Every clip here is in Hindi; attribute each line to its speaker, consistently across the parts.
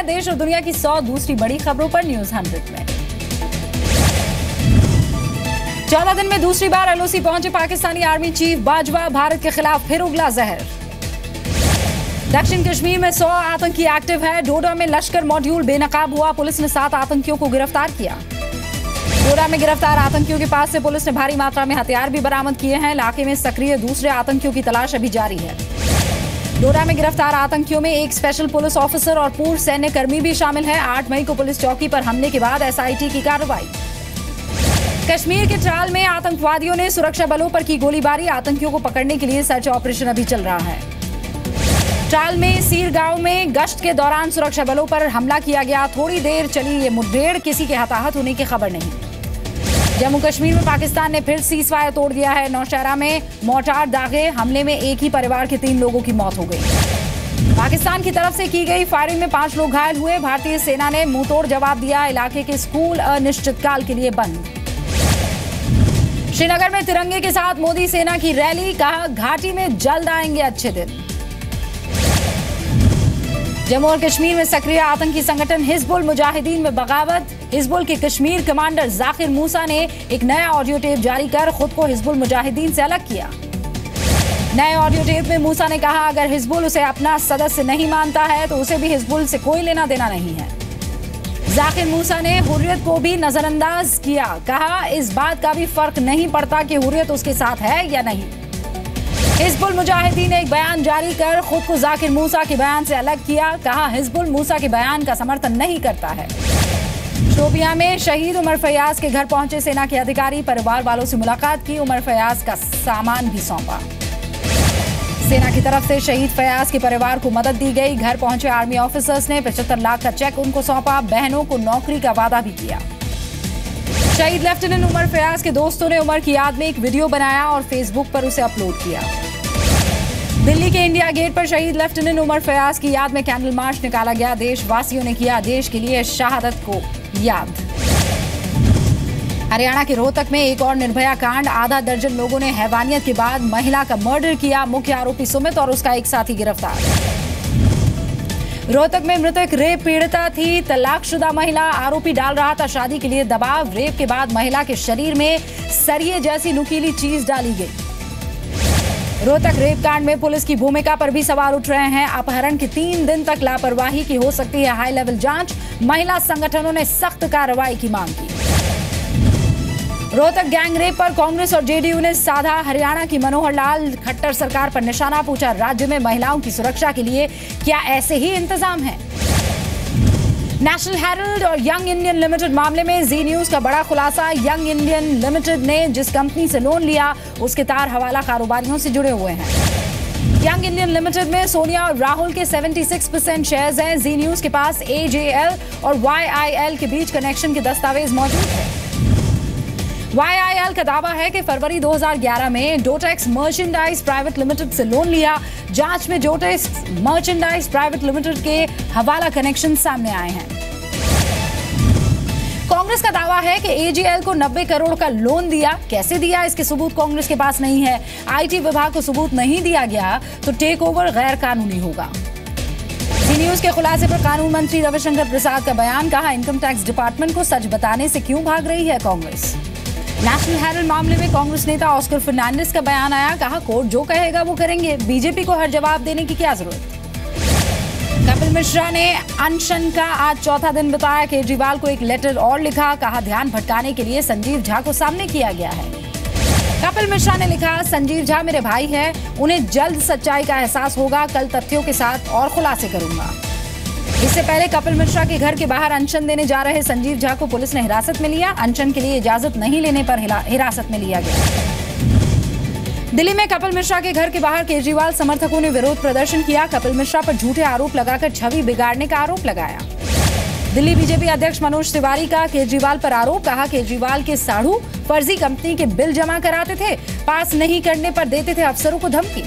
Speaker 1: देश और दुनिया की 100 दूसरी बड़ी खबरों पर न्यूज 100 में। 14 दिन में दूसरी बार एलओसी पहुंचे पाकिस्तानी आर्मी चीफ बाजवा, भारत के खिलाफ फिर उगला जहर। दक्षिण कश्मीर में 100 आतंकी एक्टिव है। डोडा में लश्कर मॉड्यूल बेनकाब हुआ, पुलिस ने 7 आतंकियों को गिरफ्तार किया। डोडा में गिरफ्तार आतंकियों के पास से पुलिस ने भारी मात्रा में हथियार भी बरामद किए हैं। इलाके में सक्रिय दूसरे आतंकियों की तलाश अभी जारी है। डोडा में गिरफ्तार आतंकियों में एक स्पेशल पुलिस ऑफिसर और पूर्व सैन्य कर्मी भी शामिल है। 8 मई को पुलिस चौकी पर हमले के बाद एसआईटी की कार्रवाई। कश्मीर के ट्राल में आतंकवादियों ने सुरक्षा बलों पर की गोलीबारी, आतंकियों को पकड़ने के लिए सर्च ऑपरेशन अभी चल रहा है। ट्राल में सीर गांव में गश्त के दौरान सुरक्षा बलों पर हमला किया गया। थोड़ी देर चली ये मुठभेड़, किसी के हताहत होने की खबर नहीं। जम्मू कश्मीर में पाकिस्तान ने फिर सीजफायर तोड़ दिया है। नौशहरा में मोर्टार दागे, हमले में एक ही परिवार के 3 लोगों की मौत हो गई। पाकिस्तान की तरफ से की गई फायरिंग में 5 लोग घायल हुए। भारतीय सेना ने मुंहतोड़ जवाब दिया। इलाके के स्कूल अनिश्चितकाल के लिए बंद। श्रीनगर में तिरंगे के साथ मोदी सेना की रैली, कहा घाटी में जल्द आएंगे अच्छे दिन। जम्मू और कश्मीर में सक्रिय आतंकी संगठन हिजबुल मुजाहिदीन में बगावत। हिजबुल के कश्मीर कमांडर जाकिर मूसा ने एक नया ऑडियो टेप जारी कर खुद को हिजबुल मुजाहिदीन से अलग किया। नए ऑडियो टेप में मूसा ने कहा अगर हिजबुल उसे अपना सदस्य नहीं मानता है तो उसे भी हिजबुल से कोई लेना देना नहीं है। जाकिर मूसा ने हुर्रियत को भी नजरअंदाज किया, कहा इस बात का भी फर्क नहीं पड़ता कि हुर्रियत उसके साथ है या नहीं। हिजबुल मुजाहिदीन ने एक बयान जारी कर खुद को जाकिर मूसा के बयान से अलग किया, कहा हिजबुल मूसा के बयान का समर्थन नहीं करता है। शोपियां में शहीद उमर फयाज के घर पहुंचे सेना के अधिकारी, परिवार वालों से मुलाकात की, उमर फयाज का सामान भी सौंपा। सेना की तरफ से शहीद फयाज के परिवार को मदद दी गई। घर पहुंचे आर्मी ऑफिसर्स ने 75 लाख का चेक उनको सौंपा। बहनों को नौकरी का वादा भी किया। शहीद लेफ्टिनेंट उमर फयाज के दोस्तों ने उमर की याद में एक वीडियो बनाया और फेसबुक पर उसे अपलोड किया। दिल्ली के इंडिया गेट पर शहीद लेफ्टिनेंट उमर फयाज की याद में कैंडल मार्च निकाला गया। देशवासियों ने किया देश के लिए शहादत को याद। हरियाणा के रोहतक में एक और निर्भया कांड, आधा दर्जन लोगों ने हैवानियत के बाद महिला का मर्डर किया। मुख्य आरोपी सुमित और उसका एक साथी गिरफ्तार। रोहतक में मृतक रेप पीड़िता थी, तलाकशुदा महिला, आरोपी डाल रहा था शादी के लिए दबाव। रेप के बाद महिला के शरीर में सरिये जैसी नुकीली चीज डाली गई। रोहतक रेप कांड में पुलिस की भूमिका पर भी सवाल उठ रहे हैं। अपहरण की 3 दिन तक लापरवाही की हो सकती है हाई लेवल जांच। महिला संगठनों ने सख्त कार्रवाई की मांग की। रोहतक गैंग रेप पर कांग्रेस और जेडीयू ने साधा हरियाणा की मनोहर लाल खट्टर सरकार पर निशाना, पूछा राज्य में महिलाओं की सुरक्षा के लिए क्या ऐसे ही इंतजाम है। नेशनल हेराल्ड और यंग इंडियन लिमिटेड मामले में जी न्यूज का बड़ा खुलासा। यंग इंडियन लिमिटेड ने जिस कंपनी से लोन लिया उसके तार हवाला कारोबारियों से जुड़े हुए हैं। यंग इंडियन लिमिटेड में सोनिया और राहुल के 76% शेयर्स हैं। जी न्यूज के पास एजेएल और वाईआईएल के बीच कनेक्शन के दस्तावेज मौजूद हैं। वाईआईएल का दावा है कि फरवरी 2011 में डोटेक्स मर्चेंडाइज प्राइवेट लिमिटेड से लोन लिया। जांच में डोटेक्स मर्चेंडाइज प्राइवेट लिमिटेड के हवाला कनेक्शन सामने आए हैं। कांग्रेस का दावा है कि एजीएल को 90 करोड़ का लोन दिया। कैसे दिया इसके सबूत कांग्रेस के पास नहीं है। आईटी विभाग को सबूत नहीं दिया गया तो टेक ओवर गैर कानूनी होगा। जी न्यूज के खुलासे पर कानून मंत्री रविशंकर प्रसाद का बयान, कहा इनकम टैक्स डिपार्टमेंट को सच बताने से क्यों भाग रही है कांग्रेस। नेशनल हेराल्ड मामले में कांग्रेस नेता ऑस्कर फर्नांडिस का बयान आया, कहा कोर्ट जो कहेगा वो करेंगे, बीजेपी को हर जवाब देने की क्या जरूरत। कपिल मिश्रा ने अनशन का आज चौथा दिन बताया। केजरीवाल को एक लेटर और लिखा, कहा ध्यान भटकाने के लिए संजीव झा को सामने किया गया है। कपिल मिश्रा ने लिखा संजीव झा मेरे भाई है, उन्हें जल्द सच्चाई का एहसास होगा, कल तथ्यों के साथ और खुलासे करूंगा। इससे पहले कपिल मिश्रा के घर के बाहर अनशन देने जा रहे संजीव झा को पुलिस ने हिरासत में लिया। अनशन के लिए इजाजत नहीं लेने पर हिरासत में लिया गया। दिल्ली में कपिल मिश्रा के घर के बाहर केजरीवाल समर्थकों ने विरोध प्रदर्शन किया। कपिल मिश्रा पर झूठे आरोप लगाकर छवि बिगाड़ने का आरोप लगाया। दिल्ली बीजेपी अध्यक्ष मनोज तिवारी का केजरीवाल पर आरोप, कहा केजरीवाल के साढ़ू फर्जी कंपनी के बिल जमा कराते थे, पास नहीं करने पर देते थे अफसरों को धमकी।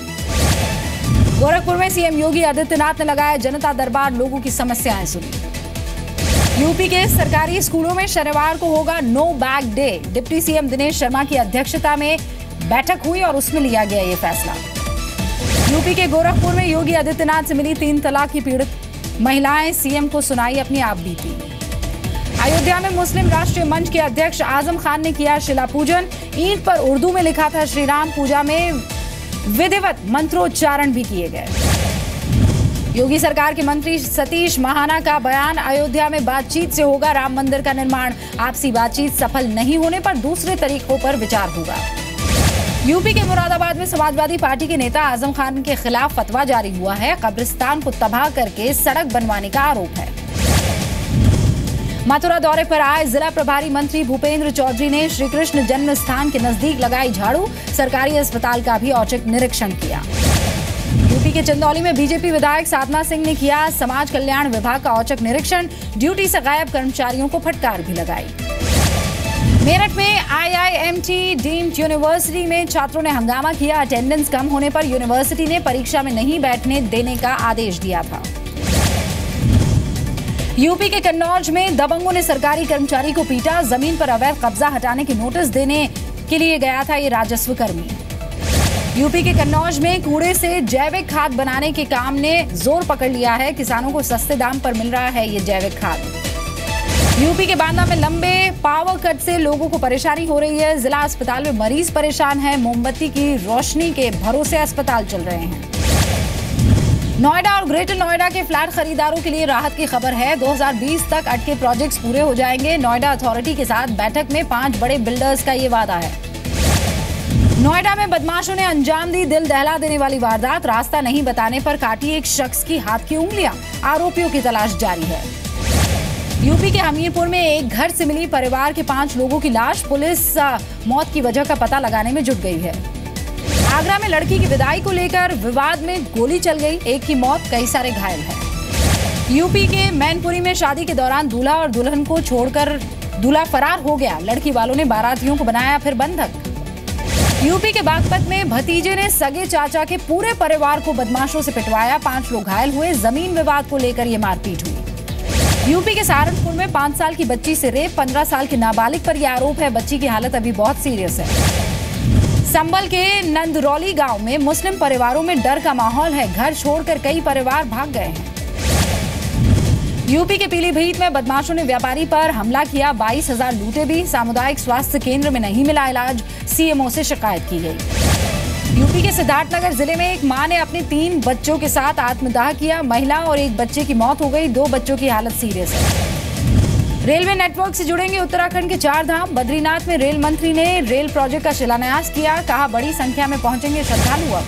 Speaker 1: गोरखपुर में सीएम योगी आदित्यनाथ ने लगाया जनता दरबार, लोगों की समस्याएं सुनी। यूपी के सरकारी स्कूलों में शनिवार को होगा no bag day. Deputy CM Dinesh Sharma की अध्यक्षता में बैठक हुई और उसमें लिया गया ये फैसला। यूपी के गोरखपुर में योगी आदित्यनाथ से मिली 3 तलाक की पीड़ित महिलाएं सीएम को सुनाई अपनी आप बीती। अयोध्या में मुस्लिम राष्ट्रीय मंच के अध्यक्ष आजम खान ने किया शिला पूजन। ईंट पर उर्दू में लिखा था श्री राम। पूजा में विधिवत मंत्रोच्चारण भी किए गए। योगी सरकार के मंत्री सतीश महाना का बयान, अयोध्या में बातचीत से होगा राम मंदिर का निर्माण। आपसी बातचीत सफल नहीं होने पर दूसरे तरीकों पर विचार होगा। यूपी के मुरादाबाद में समाजवादी पार्टी के नेता आजम खान के खिलाफ फतवा जारी हुआ है। कब्रिस्तान को तबाह करके सड़क बनवाने का आरोप है। मथुरा दौरे पर आए जिला प्रभारी मंत्री भूपेंद्र चौधरी ने श्री कृष्ण जन्म स्थान के नजदीक लगाई झाड़ू। सरकारी अस्पताल का भी औचक निरीक्षण किया। यूपी के चंदौली में बीजेपी विधायक साधना सिंह ने किया समाज कल्याण विभाग का औचक निरीक्षण। ड्यूटी से गायब कर्मचारियों को फटकार भी लगाई। मेरठ में आईआईएमटी डीम्ड यूनिवर्सिटी में छात्रों ने हंगामा किया। अटेंडेंस कम होने पर यूनिवर्सिटी ने परीक्षा में नहीं बैठने देने का आदेश दिया था। यूपी के कन्नौज में दबंगों ने सरकारी कर्मचारी को पीटा। जमीन पर अवैध कब्जा हटाने के नोटिस देने के लिए गया था ये राजस्व कर्मी। यूपी के कन्नौज में कूड़े से जैविक खाद बनाने के काम ने जोर पकड़ लिया है। किसानों को सस्ते दाम पर मिल रहा है ये जैविक खाद। यूपी के बांदा में लंबे पावर कट से लोगों को परेशानी हो रही है। जिला अस्पताल में मरीज परेशान है। मोमबत्ती की रोशनी के भरोसे अस्पताल चल रहे हैं। नोएडा और ग्रेटर नोएडा के फ्लैट खरीदारों के लिए राहत की खबर है। 2020 तक अटके प्रोजेक्ट्स पूरे हो जाएंगे। नोएडा अथॉरिटी के साथ बैठक में 5 बड़े बिल्डर्स का ये वादा है। नोएडा में बदमाशों ने अंजाम दी दिल दहला देने वाली वारदात। रास्ता नहीं बताने पर काटी एक शख्स की हाथ की उंगलियां। आरोपियों की तलाश जारी है। यूपी के हमीरपुर में एक घर से मिली परिवार के 5 लोगों की लाश। पुलिस मौत की वजह का पता लगाने में जुट गई है। आगरा में लड़की की विदाई को लेकर विवाद में गोली चल गई। एक की मौत, कई सारे घायल हैं। यूपी के मैनपुरी में शादी के दौरान दूल्हा और दुल्हन को छोड़कर दूल्हा फरार हो गया। लड़की वालों ने बारातियों को बनाया फिर बंधक। यूपी के बागपत में भतीजे ने सगे चाचा के पूरे परिवार को बदमाशों से पिटवाया। 5 लोग घायल हुए। जमीन विवाद को लेकर ये मारपीट हुई। यूपी के सहारनपुर में 5 साल की बच्ची से रेप। 15 साल के नाबालिग पर यह आरोप है। बच्ची की हालत अभी बहुत सीरियस है। संभल के नंदरौली गांव में मुस्लिम परिवारों में डर का माहौल है। घर छोड़कर कई परिवार भाग गए हैं। यूपी के पीलीभीत में बदमाशों ने व्यापारी पर हमला किया। 22,000 लूटे भी। सामुदायिक स्वास्थ्य केंद्र में नहीं मिला इलाज। सीएमओ से शिकायत की गई। यूपी के सिद्धार्थनगर जिले में एक मां ने अपने 3 बच्चों के साथ आत्मदाह किया। महिला और एक बच्चे की मौत हो गई। 2 बच्चों की हालत सीरियस है। रेलवे नेटवर्क से जुड़ेंगे उत्तराखंड के 4 धाम। बद्रीनाथ में रेल मंत्री ने रेल प्रोजेक्ट का शिलान्यास किया। कहा बड़ी संख्या में पहुंचेंगे श्रद्धालु। अब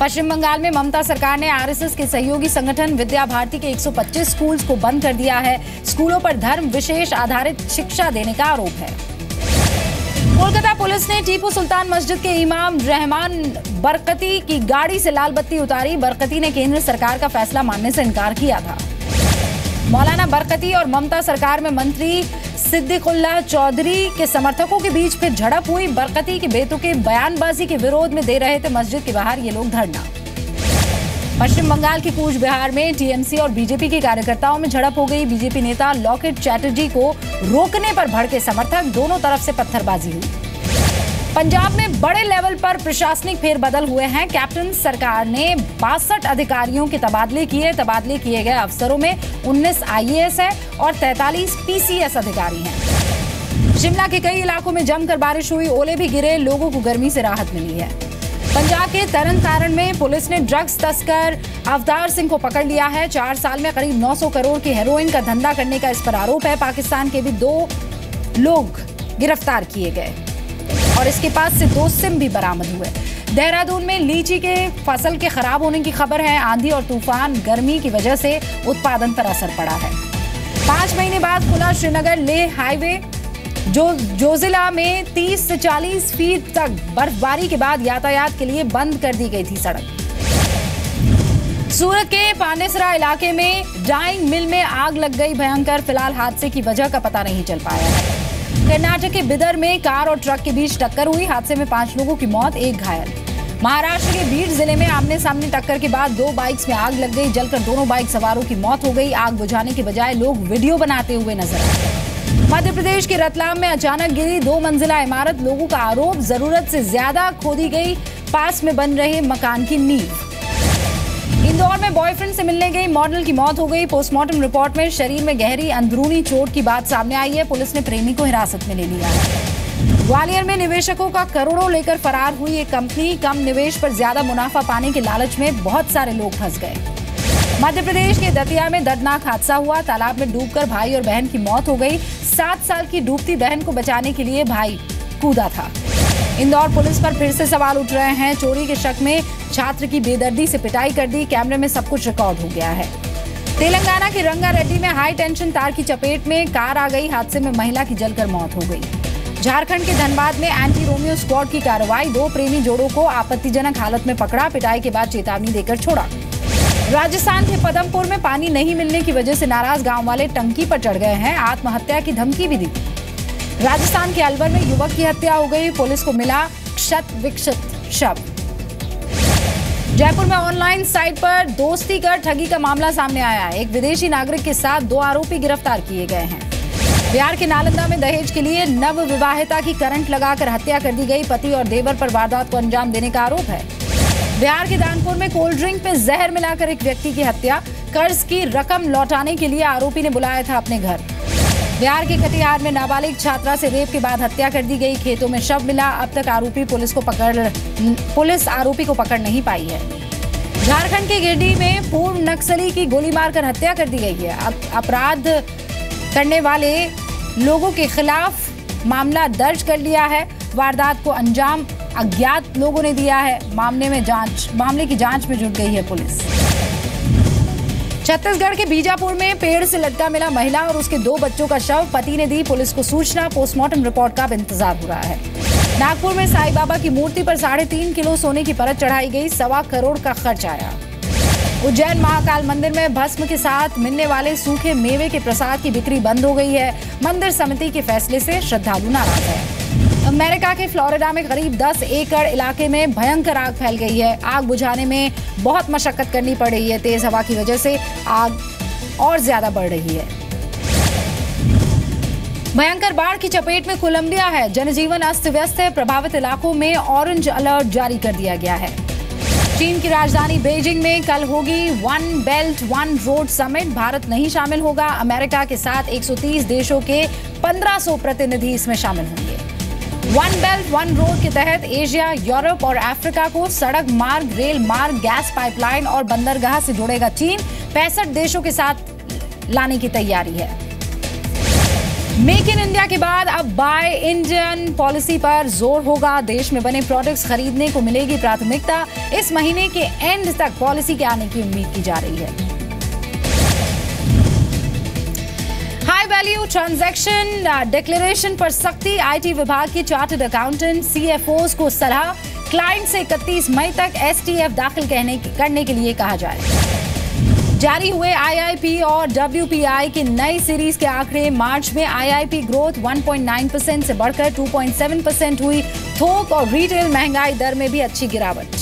Speaker 1: पश्चिम बंगाल में ममता सरकार ने आरएसएस के सहयोगी संगठन विद्या भारती के 125 स्कूल्स को बंद कर दिया है। स्कूलों पर धर्म विशेष आधारित शिक्षा देने का आरोप है। कोलकाता पुलिस ने टीपू सुल्तान मस्जिद के इमाम रहमान बरकती की गाड़ी से लाल बत्ती उतारी। बरकती ने केंद्र सरकार का फैसला मानने से इनकार किया था। मौलाना बरकती और ममता सरकार में मंत्री सिद्दीकुल्लाह चौधरी के समर्थकों के बीच फिर झड़प हुई। बरकती के बेतुके बयानबाजी के विरोध में दे रहे थे मस्जिद के बाहर ये लोग धरना। पश्चिम बंगाल के कूच बिहार में टीएमसी और बीजेपी के कार्यकर्ताओं में झड़प हो गई। बीजेपी नेता लॉकेट चैटर्जी को रोकने पर भड़के समर्थक। दोनों तरफ से पत्थरबाजी हुई। पंजाब में बड़े लेवल पर प्रशासनिक फेरबदल हुए हैं। कैप्टन सरकार ने 62 अधिकारियों के तबादले किए। तबादले किए गए अफसरों में 19 आईएएस है और 43 पीसीएस अधिकारी हैं। शिमला के कई इलाकों में जमकर बारिश हुई। ओले भी गिरे। लोगों को गर्मी से राहत मिली है। पंजाब के तरन तारण में पुलिस ने ड्रग्स तस्कर अवतार सिंह को पकड़ लिया है। 4 साल में करीब 900 करोड़ की हेरोइन का धंधा करने का इस पर आरोप है। पाकिस्तान के भी 2 लोग गिरफ्तार किए गए और इसके पास से 2 सिम भी बरामद हुए। देहरादून में लीची के फसल के खराब होने की खबर है। आंधी और तूफान गर्मी की वजह से उत्पादन पर असर पड़ा है। 5 महीने बाद खुला श्रीनगर लेह हाईवे। जोजिला में 30 से 40 फीट तक बर्फबारी के बाद यातायात के लिए बंद कर दी गई थी सड़क। सूरत के पांडेसरा इलाके में डाइंग मिल में आग लग गई भयंकर। फिलहाल हादसे की वजह का पता नहीं चल पाया है। कर्नाटक के बिदर में कार और ट्रक के बीच टक्कर हुई। हादसे में 5 लोगों की मौत, 1 घायल। महाराष्ट्र के बीड जिले में आमने सामने टक्कर के बाद 2 बाइक्स में आग लग गई। जलकर दोनों बाइक सवारों की मौत हो गई। आग बुझाने के बजाय लोग वीडियो बनाते हुए नजर आए। मध्य प्रदेश के रतलाम में अचानक गिरी 2 मंजिला इमारत। लोगों का आरोप जरूरत से ज्यादा खोदी गई पास में बन रहे मकान की नींव। इंदौर में बॉयफ्रेंड से मिलने गई मॉडल की मौत हो गई। पोस्टमार्टम रिपोर्ट में शरीर में गहरी अंदरूनी चोट की बात सामने आई है। पुलिस ने प्रेमी को हिरासत में ले लिया है। ग्वालियर में निवेशकों का करोड़ों लेकर फरार हुई एक कंपनी। कम निवेश पर ज्यादा मुनाफा पाने के लालच में बहुत सारे लोग फंस गए। मध्य प्रदेश के दतिया में दर्दनाक हादसा हुआ। तालाब में डूबकर भाई और बहन की मौत हो गई। 7 साल की डूबती बहन को बचाने के लिए भाई कूदा था। इंदौर पुलिस पर फिर से सवाल उठ रहे हैं। चोरी के शक में छात्र की बेदर्दी से पिटाई कर दी। कैमरे में सब कुछ रिकॉर्ड हो गया है। तेलंगाना के रंगारेड्डी में हाई टेंशन तार की चपेट में कार आ गई। हादसे में महिला की जलकर मौत हो गई। झारखंड के धनबाद में एंटी रोमियो स्क्वाड की कार्रवाई। 2 प्रेमी जोड़ों को आपत्तिजनक हालत में पकड़ा। पिटाई के बाद चेतावनी देकर छोड़ा। राजस्थान के पदमपुर में पानी नहीं मिलने की वजह से नाराज गांव वाले टंकी पर चढ़ गए हैं। आत्महत्या की धमकी भी दी। राजस्थान के अलवर में युवक की हत्या हो गई। पुलिस को मिला क्षत विक्षत शव। जयपुर में ऑनलाइन साइट पर दोस्ती कर ठगी का मामला सामने आया है। एक विदेशी नागरिक के साथ 2 आरोपी गिरफ्तार किए गए हैं। बिहार के नालंदा में दहेज के लिए नव विवाहिता की करंट लगाकर हत्या कर दी गई। पति और देवर पर वारदात को अंजाम देने का आरोप है। बिहार के दानपुर में कोल्ड ड्रिंक में जहर मिलाकर एक व्यक्ति की हत्या। कर्ज की रकम लौटाने के लिए आरोपी ने बुलाया था अपने घर। बिहार के कटिहार में नाबालिग छात्रा से रेप के बाद हत्या कर दी गई। खेतों में शव मिला। अब तक पुलिस आरोपी को पकड़ नहीं पाई है। झारखंड के गिरिडीह में पूर्व नक्सली की गोली मारकर हत्या कर दी गई है। अपराध करने वाले लोगों के खिलाफ मामला दर्ज कर लिया है। वारदात को अंजाम अज्ञात लोगों ने दिया है। मामले की जांच में जुट गई है पुलिस। छत्तीसगढ़ के बीजापुर में पेड़ से लटका मिला महिला और उसके 2 बच्चों का शव। पति ने दी पुलिस को सूचना। पोस्टमार्टम रिपोर्ट का अब इंतजार हो रहा है। नागपुर में साईं बाबा की मूर्ति पर 3.5 किलो सोने की परत चढ़ाई गई। 1.25 करोड़ का खर्च आया। उज्जैन महाकाल मंदिर में भस्म के साथ मिलने वाले सूखे मेवे के प्रसाद की बिक्री बंद हो गई है। मंदिर समिति के फैसले से श्रद्धालु नाराज है। अमेरिका के फ्लोरिडा में करीब 10 एकड़ इलाके में भयंकर आग फैल गई है। आग बुझाने में बहुत मशक्कत करनी पड़ रही है। तेज हवा की वजह से आग और ज्यादा बढ़ रही है। भयंकर बाढ़ की चपेट में कोलंबिया है। जनजीवन अस्त व्यस्त है। प्रभावित इलाकों में ऑरेंज अलर्ट जारी कर दिया गया है। चीन की राजधानी बीजिंग में कल होगी one belt one road summit. Bharat नहीं शामिल होगा। अमेरिका के साथ 130 देशों के 1500 प्रतिनिधि इसमें शामिल होंगे। वन बेल्ट वन रोड के तहत एशिया, यूरोप और अफ्रीका को सड़क मार्ग, रेल मार्ग, गैस पाइपलाइन और बंदरगाह से जोड़ेगा चीन। 65 देशों के साथ लाने की तैयारी है। मेक इन इंडिया के बाद अब बाय इंडियन पॉलिसी पर जोर होगा। देश में बने प्रोडक्ट्स खरीदने को मिलेगी प्राथमिकता। इस महीने के एंड तक पॉलिसी के आने की उम्मीद की जा रही है। हाई वैल्यू ट्रांजैक्शन डिक्लेरेशन पर सख्ती। आईटी विभाग की चार्टर्ड अकाउंटेंट सीएफओज को सलाह। क्लाइंट से 31 मई तक एसटीएफ दाखिल करने के लिए कहा जाए। जारी हुए आईआईपी और डब्ल्यूपीआई की नई सीरीज के आंकड़े। मार्च में आईआईपी ग्रोथ 1.9% से बढ़कर 2.7% हुई। थोक और रिटेल महंगाई दर में भी अच्छी गिरावट।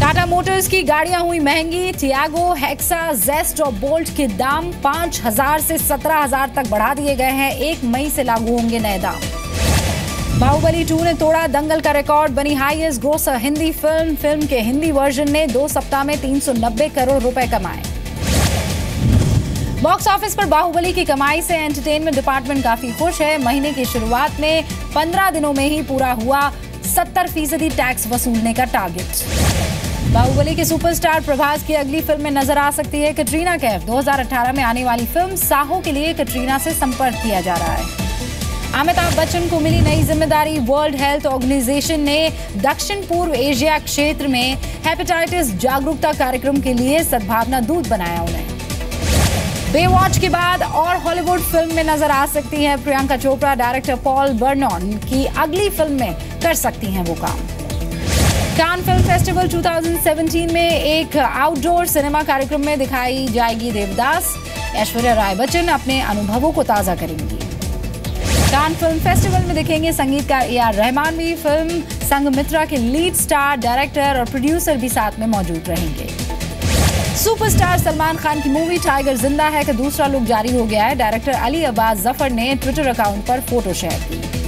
Speaker 1: टाटा मोटर्स की गाड़ियां हुई महंगी। टियागो, हेक्सा, जेस्ट और बोल्ट के दाम 5,000 से 17,000 तक बढ़ा दिए गए हैं। 1 मई से लागू होंगे नए दाम। बाहुबली 2 ने तोड़ा दंगल का रिकॉर्ड। बनी हाईएस्ट ग्रोसर हिंदी फिल्म के हिंदी वर्जन ने 2 सप्ताह में 390 करोड़ रुपए कमाए। बॉक्स ऑफिस पर बाहुबली की कमाई से एंटरटेनमेंट डिपार्टमेंट काफी खुश है। महीने की शुरुआत में 15 दिनों में ही पूरा हुआ 70% टैक्स वसूलने का टारगेट। बाहुबली के सुपरस्टार प्रभास की अगली फिल्म में नजर आ सकती है कटरीना कैफ। 2018 में आने वाली फिल्म साहो के लिए कटरीना से संपर्क किया जा रहा है। अमिताभ बच्चन को मिली नई जिम्मेदारी। वर्ल्ड हेल्थ ऑर्गेनाइजेशन ने दक्षिण पूर्व एशिया क्षेत्र में हेपेटाइटिस जागरूकता कार्यक्रम के लिए सद्भावना दूत बनाया उन्हें। बेवॉच के बाद और हॉलीवुड फिल्म में नजर आ सकती हैं Priyanka Chopra. Director Paul Vernon की अगली फिल्म में कर सकती हैं वो काम। कान फिल्म फेस्टिवल 2017 में एक आउटडोर सिनेमा कार्यक्रम में दिखाई जाएगी देवदास। ऐश्वर्या राय बच्चन अपने अनुभवों को ताजा करेंगी। कान फिल्म फेस्टिवल में दिखेंगे संगीतकार ए.आर. रहमान भी। फिल्म संघमित्रा के लीड स्टार, डायरेक्टर और प्रोड्यूसर भी साथ में मौजूद रहेंगे। सुपरस्टार सलमान खान की मूवी टाइगर जिंदा है का दूसरा लुक जारी हो गया है। डायरेक्टर अली अब्बास जफर ने ट्विटर अकाउंट पर फोटो शेयर की।